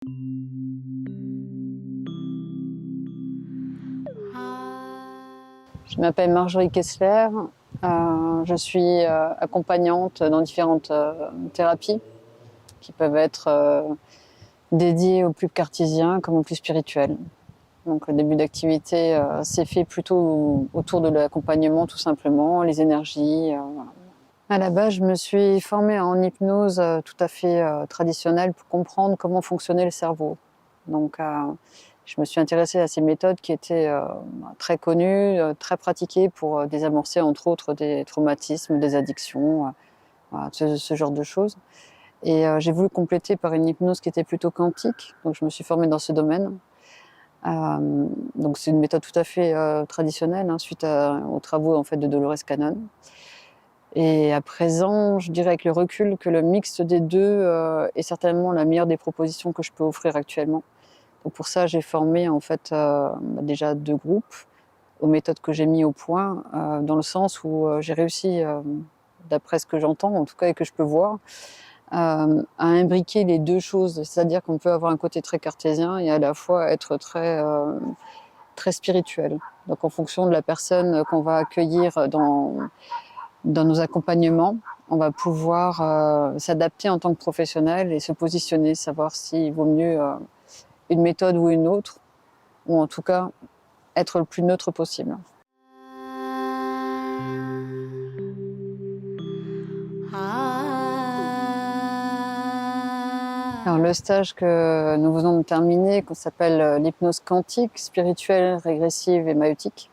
Je m'appelle Marjorie Kessler, je suis accompagnante dans différentes thérapies qui peuvent être dédiées au plus cartésien comme au plus spirituel. Donc le début d'activité s'est fait plutôt autour de l'accompagnement tout simplement, les énergies. Voilà. À la base, je me suis formée en hypnose tout à fait traditionnelle pour comprendre comment fonctionnait le cerveau. Donc je me suis intéressée à ces méthodes qui étaient très connues, très pratiquées pour désamorcer entre autres des traumatismes, des addictions, voilà, ce genre de choses. Et j'ai voulu compléter par une hypnose qui était plutôt quantique, donc je me suis formée dans ce domaine. Donc c'est une méthode tout à fait traditionnelle, hein, suite aux travaux en fait, de Dolores Cannon. Et à présent, je dirais avec le recul que le mix des deux est certainement la meilleure des propositions que je peux offrir actuellement. Donc pour ça, j'ai formé en fait déjà 2 groupes aux méthodes que j'ai mis au point, dans le sens où j'ai réussi, d'après ce que j'entends en tout cas et que je peux voir, à imbriquer les 2 choses. C'est-à-dire qu'on peut avoir un côté très cartésien et à la fois être très spirituel. Donc en fonction de la personne qu'on va accueillir dans nos accompagnements, on va pouvoir s'adapter en tant que professionnel et se positionner, savoir s'il vaut mieux une méthode ou une autre, ou en tout cas être le plus neutre possible. Alors, le stage que nous venons de terminer, qu'on s'appelle l'hypnose quantique, spirituelle, régressive et maïeutique.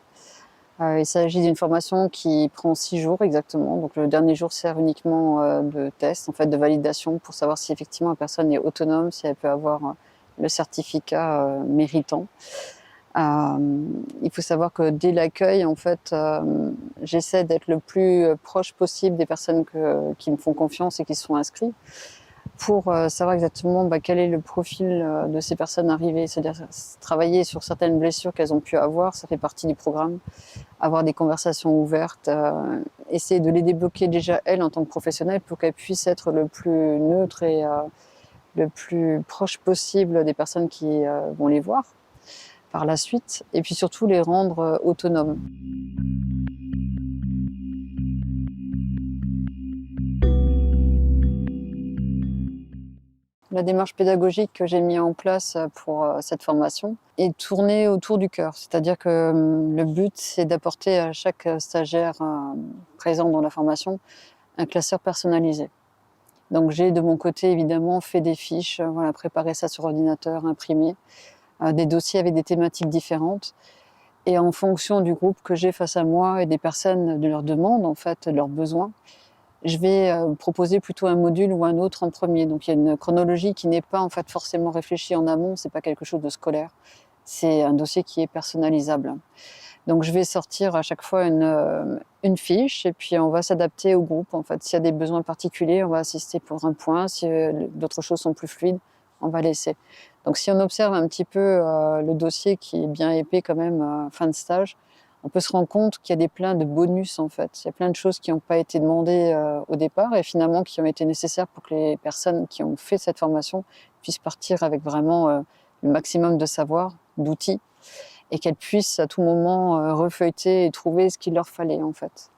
Il s'agit d'une formation qui prend 6 jours exactement. Donc le dernier jour sert uniquement de test, en fait, de validation pour savoir si effectivement la personne est autonome, si elle peut avoir le certificat méritant. Il faut savoir que dès l'accueil, en fait, j'essaie d'être le plus proche possible des personnes qui me font confiance et qui sont inscrites pour savoir exactement quel est le profil de ces personnes arrivées. C'est-à-dire travailler sur certaines blessures qu'elles ont pu avoir, ça fait partie du programme. Avoir des conversations ouvertes, essayer de les débloquer déjà elles en tant que professionnelles pour qu'elles puissent être le plus neutre et le plus proche possible des personnes qui vont les voir par la suite, et puis surtout les rendre autonomes. La démarche pédagogique que j'ai mise en place pour cette formation est tournée autour du cœur. C'est-à-dire que le but, c'est d'apporter à chaque stagiaire présent dans la formation un classeur personnalisé. Donc j'ai de mon côté évidemment fait des fiches, voilà, préparé ça sur ordinateur, imprimé, des dossiers avec des thématiques différentes. Et en fonction du groupe que j'ai face à moi et des personnes, de leurs demandes, en fait, de leurs besoins, je vais proposer plutôt un module ou un autre en premier. Donc il y a une chronologie qui n'est pas en fait forcément réfléchie en amont, c'est pas quelque chose de scolaire. C'est un dossier qui est personnalisable. Donc je vais sortir à chaque fois une fiche et puis on va s'adapter au groupe. En fait, s'il y a des besoins particuliers, on va assister pour un point. Si d'autres choses sont plus fluides, on va laisser. Donc si on observe un petit peu le dossier qui est bien épais quand même fin de stage, on peut se rendre compte qu'il y a plein de bonus en fait. Il y a plein de choses qui n'ont pas été demandées au départ et finalement qui ont été nécessaires pour que les personnes qui ont fait cette formation puissent partir avec vraiment le maximum de savoir, d'outils, et qu'elles puissent à tout moment refeuilleter et trouver ce qu'il leur fallait en fait.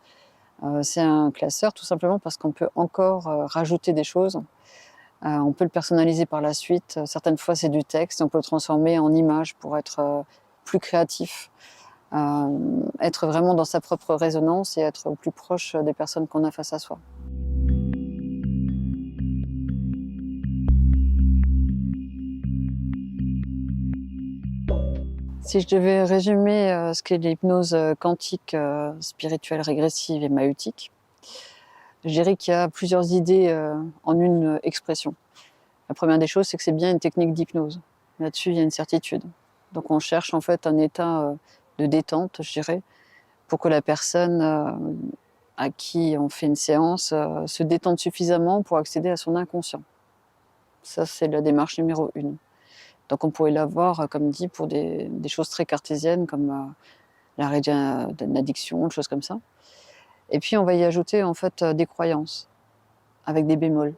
C'est un classeur tout simplement parce qu'on peut encore rajouter des choses. On peut le personnaliser par la suite. Certaines fois c'est du texte, on peut le transformer en image pour être plus créatif. Être vraiment dans sa propre résonance et être au plus proche des personnes qu'on a face à soi. Si je devais résumer ce qu'est l'hypnose quantique, spirituelle, régressive et maïeutique, je dirais qu'il y a plusieurs idées en une expression. La première des choses, c'est que c'est bien une technique d'hypnose. Là-dessus, il y a une certitude. Donc on cherche en fait un état de détente, je dirais, pour que la personne à qui on fait une séance se détende suffisamment pour accéder à son inconscient. Ça, c'est la démarche numéro 1. Donc on pourrait l'avoir, comme dit, pour des choses très cartésiennes, comme l'arrêt d'une addiction, des choses comme ça. Et puis on va y ajouter en fait des croyances, avec des bémols,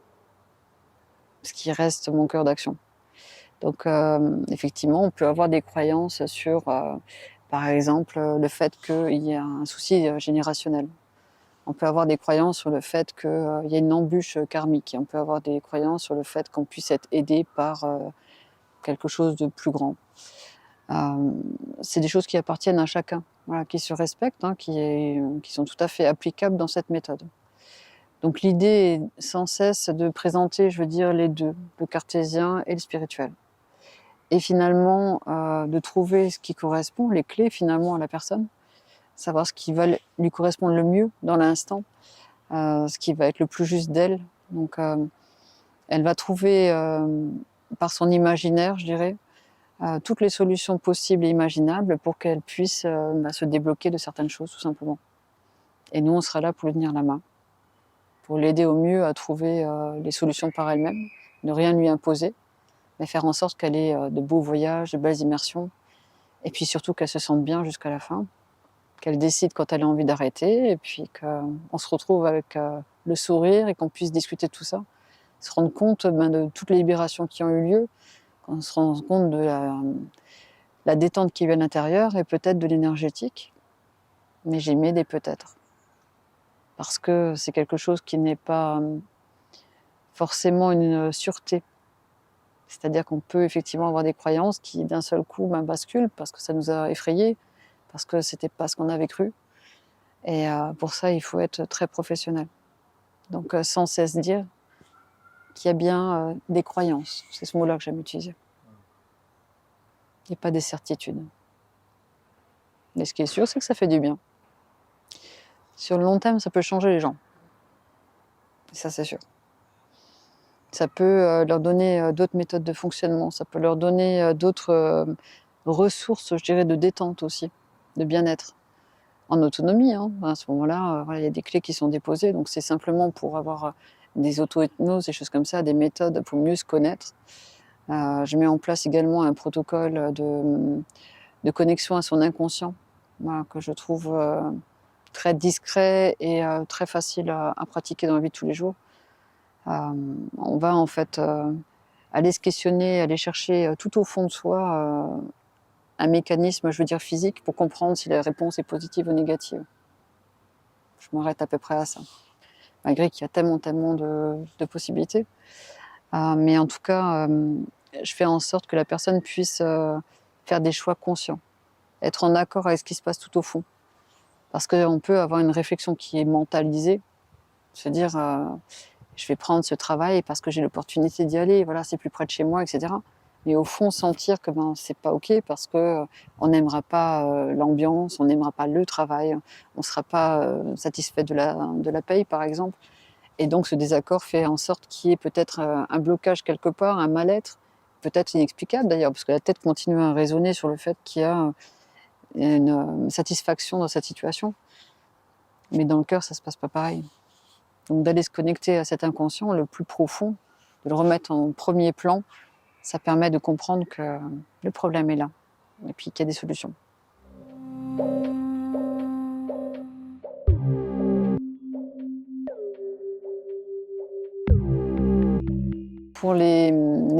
ce qui reste mon cœur d'action. Donc effectivement, on peut avoir des croyances sur, par exemple, le fait qu'il y a un souci générationnel. On peut avoir des croyances sur le fait qu'il y a une embûche karmique. On peut avoir des croyances sur le fait qu'on puisse être aidé par quelque chose de plus grand. C'est des choses qui appartiennent à chacun, voilà, qui se respectent, hein, qui sont tout à fait applicables dans cette méthode. Donc l'idée est sans cesse de présenter, je veux dire, les deux, le cartésien et le spirituel. Et finalement, de trouver ce qui correspond, les clés finalement à la personne, savoir ce qui va lui correspondre le mieux dans l'instant, ce qui va être le plus juste d'elle. Donc elle va trouver par son imaginaire, je dirais, toutes les solutions possibles et imaginables pour qu'elle puisse se débloquer de certaines choses tout simplement. Et nous, on sera là pour lui tenir la main, pour l'aider au mieux à trouver les solutions par elle-même, ne rien lui imposer, mais faire en sorte qu'elle ait de beaux voyages, de belles immersions, et puis surtout qu'elle se sente bien jusqu'à la fin, qu'elle décide quand elle a envie d'arrêter, et puis qu'on se retrouve avec le sourire et qu'on puisse discuter de tout ça, se rendre compte de toutes les libérations qui ont eu lieu, qu'on se rende compte de la détente qui est à l'intérieur et peut-être de l'énergétique, mais j'ai mis des peut-être. Parce que c'est quelque chose qui n'est pas forcément une sûreté. C'est-à-dire qu'on peut effectivement avoir des croyances qui d'un seul coup basculent parce que ça nous a effrayés, parce que c'était pas ce qu'on avait cru. Et pour ça, il faut être très professionnel. Donc sans cesse dire qu'il y a bien des croyances. C'est ce mot-là que j'aime utiliser. Il n'y a pas des certitudes. Mais ce qui est sûr, c'est que ça fait du bien. Sur le long terme, ça peut changer les gens. Et ça, c'est sûr. Ça peut leur donner d'autres méthodes de fonctionnement. Ça peut leur donner d'autres ressources, je dirais, de détente aussi, de bien-être. En autonomie, hein. À ce moment-là, il y a des clés qui sont déposées. Donc c'est simplement pour avoir des auto-hypnoses, des choses comme ça, des méthodes pour mieux se connaître. Je mets en place également un protocole de connexion à son inconscient, voilà, que je trouve très discret et très facile à pratiquer dans la vie de tous les jours. On va en fait aller se questionner, aller chercher tout au fond de soi un mécanisme, je veux dire physique, pour comprendre si la réponse est positive ou négative. Je m'arrête à peu près à ça, malgré qu'il y a tellement de possibilités. Mais en tout cas, je fais en sorte que la personne puisse faire des choix conscients, être en accord avec ce qui se passe tout au fond. Parce qu'on peut avoir une réflexion qui est mentalisée, se dire je vais prendre ce travail parce que j'ai l'opportunité d'y aller, voilà, c'est plus près de chez moi, etc. Mais au fond, sentir que c'est pas OK parce que on n'aimera pas l'ambiance, on n'aimera pas le travail, on ne sera pas satisfait de la paye, par exemple. Et donc ce désaccord fait en sorte qu'il y ait peut-être un blocage quelque part, un mal-être, peut-être inexplicable d'ailleurs, parce que la tête continue à raisonner sur le fait qu'il y a une satisfaction dans cette situation. Mais dans le cœur, ça se passe pas pareil. Donc d'aller se connecter à cet inconscient le plus profond, de le remettre en premier plan, ça permet de comprendre que le problème est là et puis qu'il y a des solutions. Pour les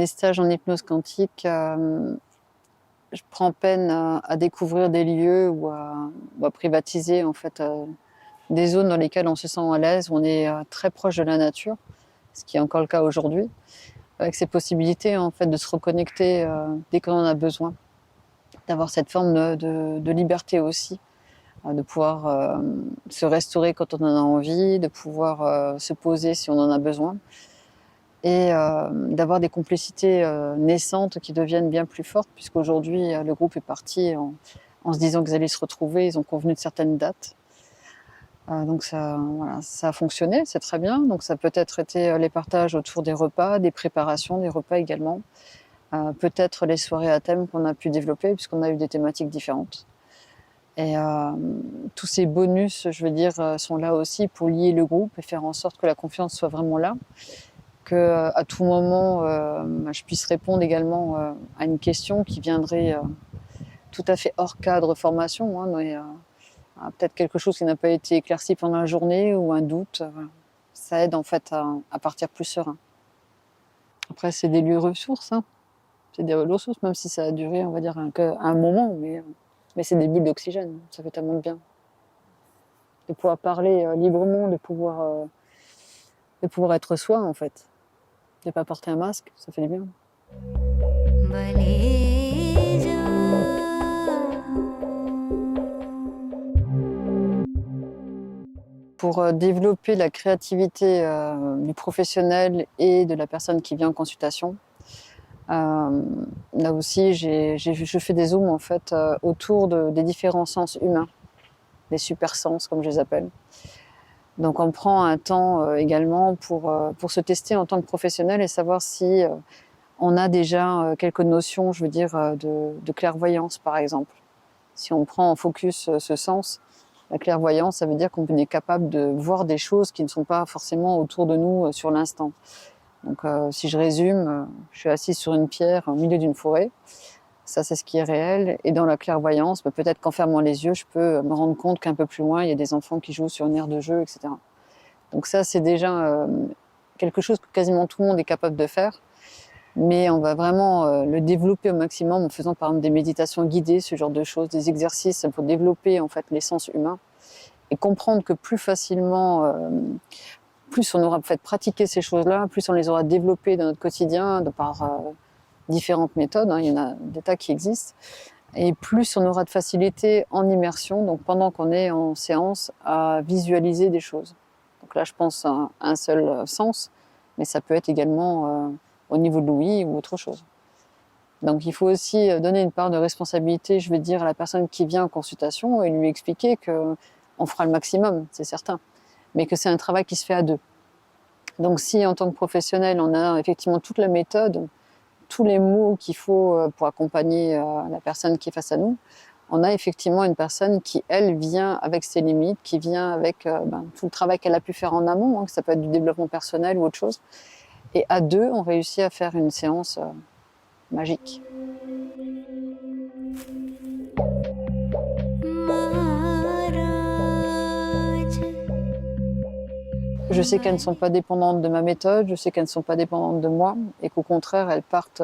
stages en hypnose quantique, je prends peine à découvrir des lieux ou à privatiser en fait des zones dans lesquelles on se sent à l'aise, où on est très proche de la nature, ce qui est encore le cas aujourd'hui, avec ces possibilités en fait de se reconnecter dès qu'on en a besoin, d'avoir cette forme de liberté aussi, de pouvoir se restaurer quand on en a envie, de pouvoir se poser si on en a besoin, et d'avoir des complicités naissantes qui deviennent bien plus fortes, puisqu'aujourd'hui le groupe est parti en se disant qu'ils allaient se retrouver, ils ont convenu de certaines dates. Donc ça, voilà, ça a fonctionné, c'est très bien. Donc ça a peut-être été les partages autour des repas, des préparations, des repas également. Peut-être les soirées à thème qu'on a pu développer, puisqu'on a eu des thématiques différentes. Et tous ces bonus, je veux dire, sont là aussi pour lier le groupe et faire en sorte que la confiance soit vraiment là, que à tout moment, je puisse répondre également à une question qui viendrait tout à fait hors cadre formation, hein, mais peut-être quelque chose qui n'a pas été éclairci pendant la journée ou un doute. Voilà. Ça aide en fait à partir plus serein. Après, c'est des lieux ressources, hein. C'est des ressources, même si ça a duré, on va dire, un moment, mais c'est des bulles d'oxygène, ça fait tellement de bien. De pouvoir parler librement, de pouvoir être soi, en fait. De ne pas porter un masque, ça fait du bien. Pour développer la créativité du professionnel et de la personne qui vient en consultation, là aussi, je fais des zooms en fait, autour des différents sens humains, les super sens comme je les appelle. Donc on prend un temps également pour se tester en tant que professionnel et savoir si on a déjà quelques notions, je veux dire, de clairvoyance par exemple. Si on prend en focus ce sens, la clairvoyance, ça veut dire qu'on est capable de voir des choses qui ne sont pas forcément autour de nous sur l'instant. Donc si je résume, je suis assise sur une pierre au milieu d'une forêt. Ça, c'est ce qui est réel. Et dans la clairvoyance, peut-être qu'en fermant les yeux, je peux me rendre compte qu'un peu plus loin, il y a des enfants qui jouent sur une aire de jeu, etc. Donc ça, c'est déjà quelque chose que quasiment tout le monde est capable de faire. Mais on va vraiment le développer au maximum en faisant par exemple des méditations guidées, ce genre de choses, des exercices pour développer en fait les sens humains et comprendre que plus facilement, plus on aura fait pratiquer ces choses-là, plus on les aura développées dans notre quotidien par différentes méthodes, hein, il y en a des tas qui existent, et plus on aura de facilité en immersion, donc pendant qu'on est en séance, à visualiser des choses. Donc là, je pense à un seul sens, mais ça peut être également au niveau de l'ouïe ou autre chose. Donc il faut aussi donner une part de responsabilité, je vais dire, à la personne qui vient en consultation et lui expliquer qu'on fera le maximum, c'est certain, mais que c'est un travail qui se fait à deux. Donc si en tant que professionnel, on a effectivement toute la méthode, tous les mots qu'il faut pour accompagner la personne qui est face à nous, on a effectivement une personne qui, elle, vient avec ses limites, qui vient avec tout le travail qu'elle a pu faire en amont, hein, que ça peut être du développement personnel ou autre chose. Et à deux, on réussit à faire une séance magique. Je sais qu'elles ne sont pas dépendantes de ma méthode, je sais qu'elles ne sont pas dépendantes de moi, et qu'au contraire, elles partent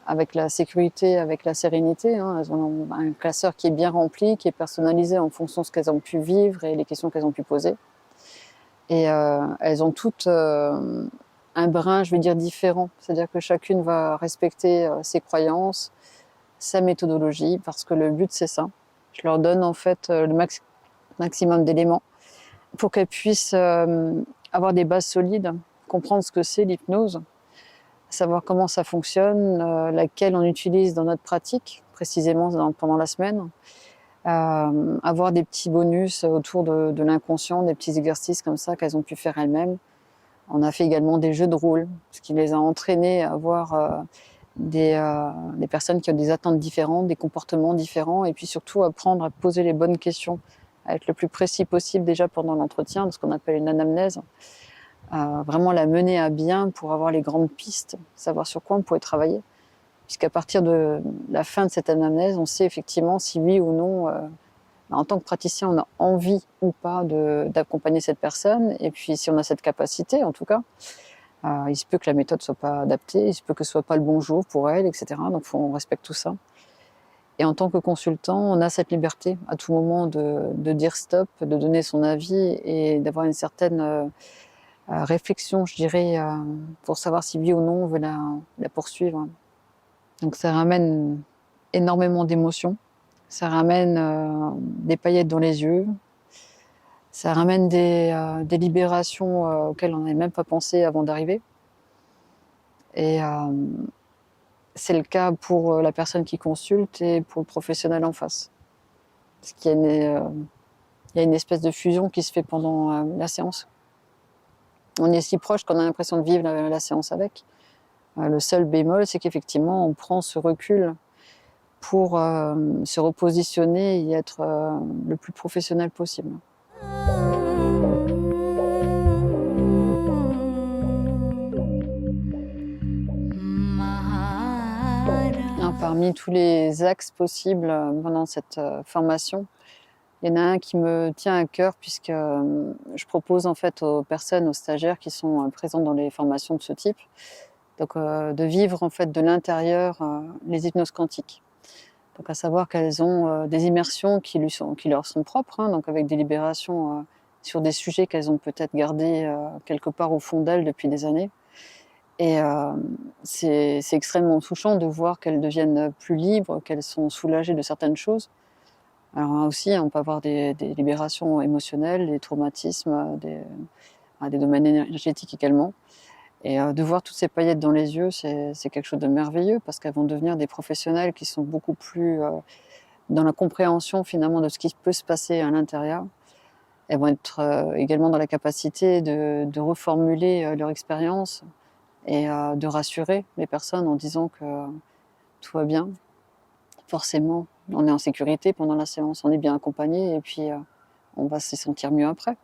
avec la sécurité, avec la sérénité. Hein. Elles ont un classeur qui est bien rempli, qui est personnalisé en fonction de ce qu'elles ont pu vivre et les questions qu'elles ont pu poser. Et elles ont toutes un brin, je vais dire, différent. C'est-à-dire que chacune va respecter ses croyances, sa méthodologie, parce que le but, c'est ça. Je leur donne en fait le maximum d'éléments pour qu'elles puissent avoir des bases solides, comprendre ce que c'est l'hypnose, savoir comment ça fonctionne, laquelle on utilise dans notre pratique, précisément pendant la semaine, avoir des petits bonus autour de l'inconscient, des petits exercices comme ça qu'elles ont pu faire elles-mêmes. On a fait également des jeux de rôle, ce qui les a entraînées à avoir des personnes qui ont des attentes différentes, des comportements différents, et puis surtout apprendre à poser les bonnes questions, à être le plus précis possible déjà pendant l'entretien, de ce qu'on appelle une anamnèse, vraiment la mener à bien pour avoir les grandes pistes, savoir sur quoi on pourrait travailler. Puisqu'à partir de la fin de cette anamnèse, on sait effectivement si oui ou non, en tant que praticien, on a envie ou pas d'accompagner cette personne, et puis si on a cette capacité en tout cas. Il se peut que la méthode ne soit pas adaptée, il se peut que ce ne soit pas le bon jour pour elle, etc. Donc on respecte tout ça. Et en tant que consultant, on a cette liberté à tout moment de dire stop, de donner son avis et d'avoir une certaine réflexion, je dirais, pour savoir si oui ou non on veut la poursuivre. Donc ça ramène énormément d'émotions, ça ramène des paillettes dans les yeux, ça ramène des libérations auxquelles on n'avait même pas pensé avant d'arriver. Et c'est le cas pour la personne qui consulte et pour le professionnel en face. Parce qu'il y a une espèce de fusion qui se fait pendant la séance. On est si proche qu'on a l'impression de vivre la séance avec. Le seul bémol, c'est qu'effectivement, on prend ce recul pour se repositionner et être le plus professionnel possible. Alors, parmi tous les axes possibles pendant cette formation, il y en a un qui me tient à cœur puisque je propose en fait aux personnes, aux stagiaires qui sont présents dans les formations de ce type, Donc de vivre en fait de l'intérieur les hypnoses quantiques. Donc à savoir qu'elles ont des immersions qui leur sont propres, hein, donc avec des libérations sur des sujets qu'elles ont peut-être gardés quelque part au fond d'elles depuis des années. Et c'est extrêmement touchant de voir qu'elles deviennent plus libres, qu'elles sont soulagées de certaines choses. Alors aussi, on peut avoir des libérations émotionnelles, des traumatismes, des domaines énergétiques également. Et de voir toutes ces paillettes dans les yeux, c'est quelque chose de merveilleux parce qu'elles vont devenir des professionnels qui sont beaucoup plus dans la compréhension finalement de ce qui peut se passer à l'intérieur. Elles vont être également dans la capacité de reformuler leur expérience et de rassurer les personnes en disant que tout va bien. Forcément, on est en sécurité pendant la séance, on est bien accompagné et puis on va se sentir mieux après.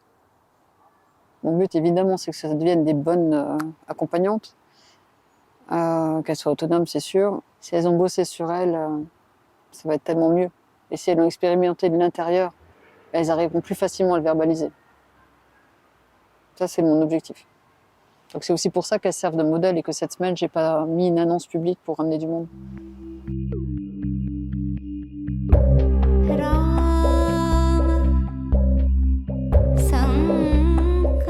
Mon but, évidemment, c'est que ça devienne des bonnes accompagnantes, qu'elles soient autonomes, c'est sûr. Si elles ont bossé sur elles, ça va être tellement mieux. Et si elles ont expérimenté de l'intérieur, elles arriveront plus facilement à le verbaliser. Ça, c'est mon objectif. Donc c'est aussi pour ça qu'elles servent de modèle et que cette semaine, j'ai pas mis une annonce publique pour ramener du monde.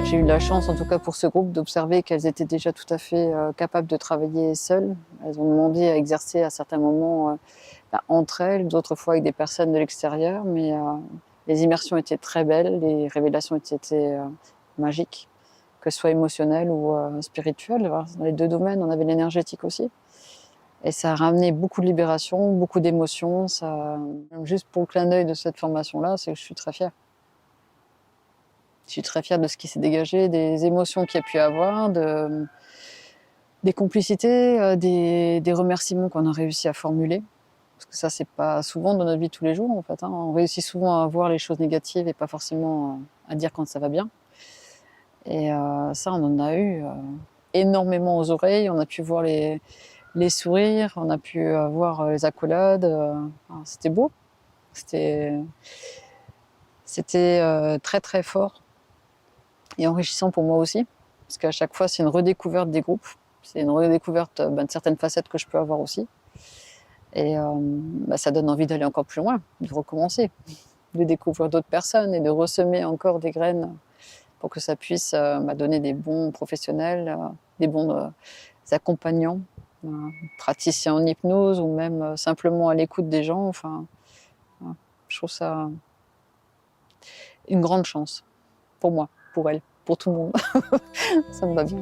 J'ai eu la chance, en tout cas pour ce groupe, d'observer qu'elles étaient déjà tout à fait capables de travailler seules. Elles ont demandé à exercer à certains moments entre elles, d'autres fois avec des personnes de l'extérieur, mais les immersions étaient très belles, les révélations étaient magiques, que ce soit émotionnelles ou spirituelles. Dans les deux domaines, on avait l'énergétique aussi. Et ça a ramené beaucoup de libération, beaucoup d'émotions. Juste pour le clin d'œil de cette formation-là, c'est que je suis très fière. Je suis très fière de ce qui s'est dégagé, des émotions qu'il y a pu avoir, des complicités, des remerciements qu'on a réussi à formuler. Parce que ça, c'est pas souvent dans notre vie de tous les jours, en fait. Hein. On réussit souvent à voir les choses négatives et pas forcément à dire quand ça va bien. Et ça, on en a eu énormément aux oreilles. On a pu voir les sourires, on a pu voir les accolades. C'était beau. C'était très, très fort. Et enrichissant pour moi aussi, parce qu'à chaque fois, c'est une redécouverte des groupes, c'est une redécouverte de certaines facettes que je peux avoir aussi. Et ça donne envie d'aller encore plus loin, de recommencer, de découvrir d'autres personnes et de ressemer encore des graines pour que ça puisse donner des bons professionnels, des bons accompagnants, praticiens en hypnose ou même simplement à l'écoute des gens. Enfin, je trouve ça une grande chance pour moi, pour elle, pour tout le monde. Ça me va bien.